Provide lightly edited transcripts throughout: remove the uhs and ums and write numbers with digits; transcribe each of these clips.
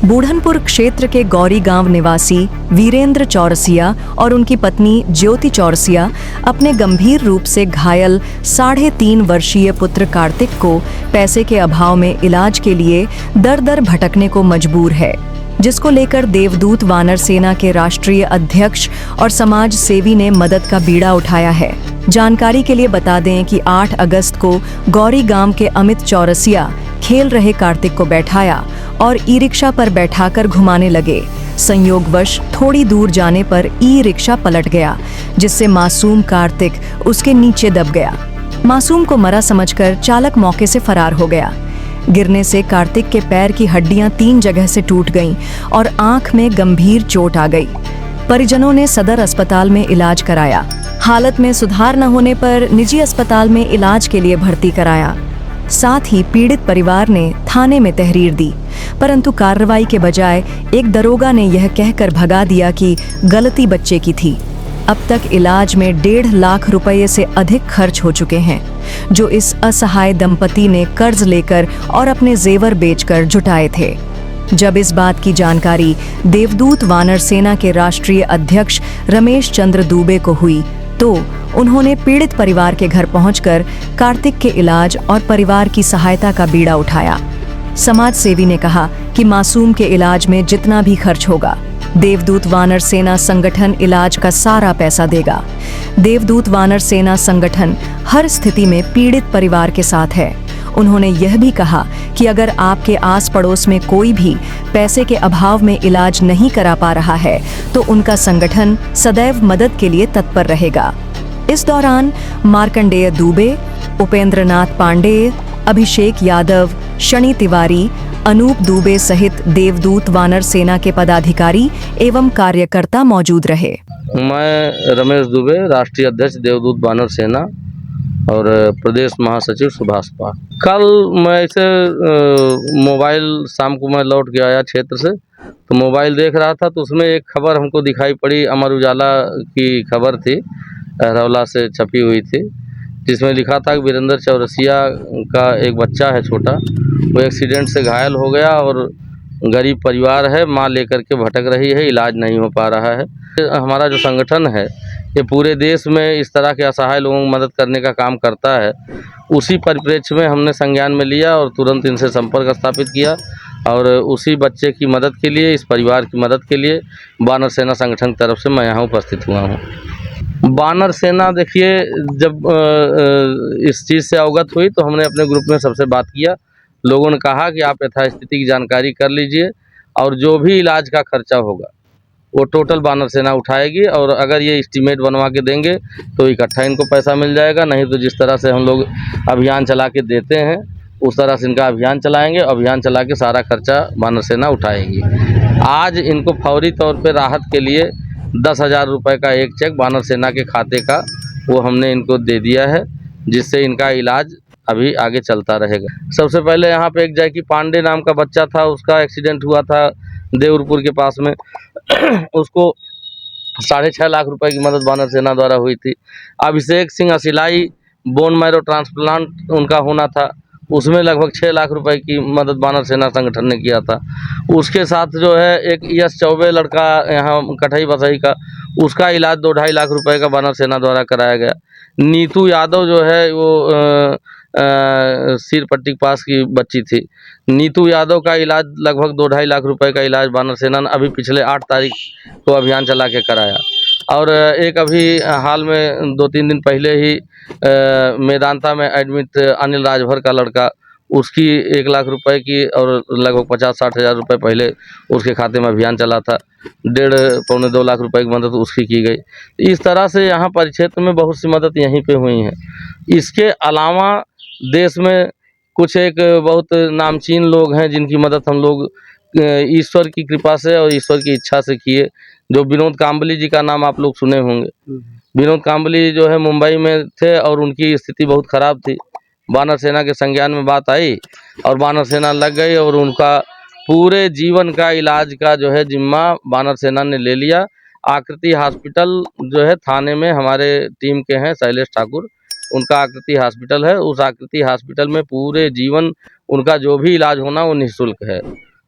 बूढ़नपुर क्षेत्र के गौरी गांव निवासी वीरेंद्र चौरसिया और उनकी पत्नी ज्योति चौरसिया अपने गंभीर रूप से घायल 3.5 वर्षीय पुत्र कार्तिक को पैसे के अभाव में इलाज के लिए दर दर भटकने को मजबूर है, जिसको लेकर देवदूत वानर सेना के राष्ट्रीय अध्यक्ष और समाज सेवी ने मदद का बीड़ा उठाया है। जानकारी के लिए बता दें कि 8 अगस्त को गौरी गांव के अमित चौरसिया खेल रहे कार्तिक को बैठाया और ई रिक्शा पर बैठाकर घुमाने लगे। संयोगवश थोड़ी दूर जाने पर ई रिक्शा पलट गया, जिससे मासूम कार्तिक उसके नीचे दब गया। मासूम को मरा समझकर चालक मौके से फरार हो गया। गिरने से कार्तिक के पैर की हड्डियां 3 जगह से टूट गईं और आंख में गंभीर चोट आ गई। परिजनों ने सदर अस्पताल में इलाज कराया। हालत में सुधार न होने पर निजी अस्पताल में इलाज के लिए भर्ती कराया। साथ ही पीड़ित परिवार ने थाने में तहरीर दी, परंतु कार्रवाई के बजाय एक दरोगा ने यह कहकर भगा दिया कि गलती बच्चे की थी। अब तक इलाज में 1.5 लाख रुपए से अधिक खर्च हो चुके हैं, जो इस असहाय दंपति ने कर्ज लेकर और अपने जेवर बेचकर जुटाए थे। जब इस बात की जानकारी देवदूत वानर सेना के राष्ट्रीय अध्यक्ष रमेश चंद्र दुबे को हुई, तो उन्होंने पीड़ित परिवार के घर पहुंचकर कार्तिक के इलाज और परिवार की सहायता का बीड़ा उठाया। समाज सेवी ने कहा कि मासूम के इलाज में जितना भी खर्च होगा, देवदूत वानर सेना संगठन इलाज का सारा पैसा देगा। देवदूत वानर सेना संगठन हर स्थिति में पीड़ित परिवार के साथ है। उन्होंने यह भी कहा कि अगर आपके आस पड़ोस में कोई भी पैसे के अभाव में इलाज नहीं करा पा रहा है, तो उनका संगठन सदैव मदद के लिए तत्पर रहेगा। इस दौरान मार्कंडेय दुबे, उपेंद्रनाथ पांडेय, अभिषेक यादव, शनि तिवारी, अनूप दुबे सहित देवदूत वानर सेना के पदाधिकारी एवं कार्यकर्ता मौजूद रहे। मैं रमेश दुबे, राष्ट्रीय अध्यक्ष देवदूत वानर सेना और प्रदेश महासचिव सुभाष पाल। कल मैं ऐसे मोबाइल, शाम को मैं लौट के आया क्षेत्र से, तो मोबाइल देख रहा था, तो उसमें एक खबर हमको दिखाई पड़ी। अमर उजाला की खबर थी, अहरौला से छपी हुई थी, जिसमें लिखा था कि वीरेंद्र चौरसिया का एक बच्चा है छोटा, वो एक्सीडेंट से घायल हो गया और गरीब परिवार है, माँ लेकर के भटक रही है, इलाज नहीं हो पा रहा है। हमारा जो संगठन है ये पूरे देश में इस तरह के असहाय लोगों की मदद करने का काम करता है। उसी परिप्रेक्ष्य में हमने संज्ञान में लिया और तुरंत इनसे संपर्क स्थापित किया और उसी बच्चे की मदद के लिए, इस परिवार की मदद के लिए वानर सेना संगठन की तरफ से मैं यहाँ उपस्थित हुआ हूँ। वानर सेना देखिए, जब इस चीज़ से अवगत हुई तो हमने अपने ग्रुप में सबसे बात किया। लोगों ने कहा कि आप यथास्थिति की जानकारी कर लीजिए और जो भी इलाज का खर्चा होगा वो टोटल वानर सेना उठाएगी, और अगर ये एस्टीमेट बनवा के देंगे तो इकट्ठा इनको पैसा मिल जाएगा, नहीं तो जिस तरह से हम लोग अभियान चला के देते हैं उस तरह से इनका अभियान चलाएंगे। अभियान चला के सारा खर्चा वानर सेना उठाएगी। आज इनको फौरी तौर पर राहत के लिए 10,000 रुपये का एक चेक वानर सेना के खाते का वो हमने इनको दे दिया है, जिससे इनका इलाज अभी आगे चलता रहेगा। सबसे पहले यहाँ पे एक जैकी पांडे नाम का बच्चा था, उसका एक्सीडेंट हुआ था देवरपुर के पास में। उसको 6.5 लाख रुपए की मदद वानर सेना द्वारा हुई थी। Abhishek Singh असिलाई, bone marrow transplant उनका होना था, उसमें लगभग 6 लाख रुपए की मदद वानर सेना संगठन ने किया था। उसके साथ जो है एक यश चौबे लड़का यहाँ कठई बसई का, उसका इलाज 2-2.5 लाख रुपए का वानर सेना द्वारा कराया गया। नीतू यादव जो है वो सिर पट्टी के पास की बच्ची थी। नीतू यादव का इलाज लगभग 2-2.5 लाख रुपए का इलाज वानर सेना ने अभी पिछले 8 तारीख को अभियान चला के कराया। और एक अभी हाल में 2-3 दिन पहले ही मेदांता में एडमिट अनिल राजभर का लड़का, उसकी 1 लाख रुपए की और लगभग 50-60 हज़ार रुपये पहले उसके खाते में अभियान चला था। 1.5-2 लाख रुपए की मदद उसकी की गई। इस तरह से यहाँ परिक्षेत्र में बहुत सी मदद यहीं पे हुई हैं। इसके अलावा देश में कुछ एक बहुत नामचीन लोग हैं जिनकी मदद हम लोग ईश्वर की कृपा से और ईश्वर की इच्छा से किए। जो विनोद कांबली जी का नाम आप लोग सुने होंगे। विनोद कांबली जो है मुंबई में थे और उनकी स्थिति बहुत ख़राब थी। वानर सेना के संज्ञान में बात आई और वानर सेना लग गई और उनका पूरे जीवन का इलाज का जो है जिम्मा वानर सेना ने ले लिया। आकृति हॉस्पिटल जो है थाने में हमारे टीम के हैं शैलेश ठाकुर, उनका आकृति हॉस्पिटल है। उस आकृति हॉस्पिटल में पूरे जीवन उनका जो भी इलाज होना वो निःशुल्क है।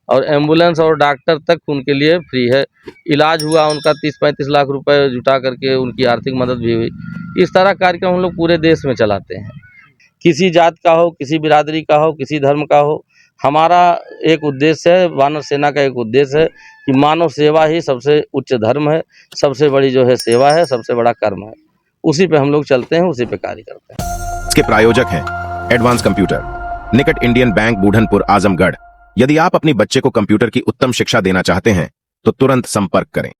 और एम्बुलेंस और डॉक्टर तक उनके लिए फ्री है। इलाज हुआ उनका 30-35 लाख रुपए जुटा करके उनकी आर्थिक मदद भी हुई। इस तरह कार्यक्रम हम लोग पूरे देश में चलाते हैं। किसी जात का हो, किसी बिरादरी का हो, किसी धर्म का हो, हमारा एक उद्देश्य है, वानर सेना का एक उद्देश्य है कि मानव सेवा ही सबसे उच्च धर्म है, सबसे बड़ी जो है सेवा है, सबसे बड़ा कर्म है। उसी पे हम लोग चलते हैं, उसी पे कार्य करते हैं। इसके प्रायोजक हैं एडवांस कंप्यूटर, निकट इंडियन बैंक, बूढ़नपुर, आजमगढ़। यदि आप अपनी बच्चे को कंप्यूटर की उत्तम शिक्षा देना चाहते हैं तो तुरंत संपर्क करें।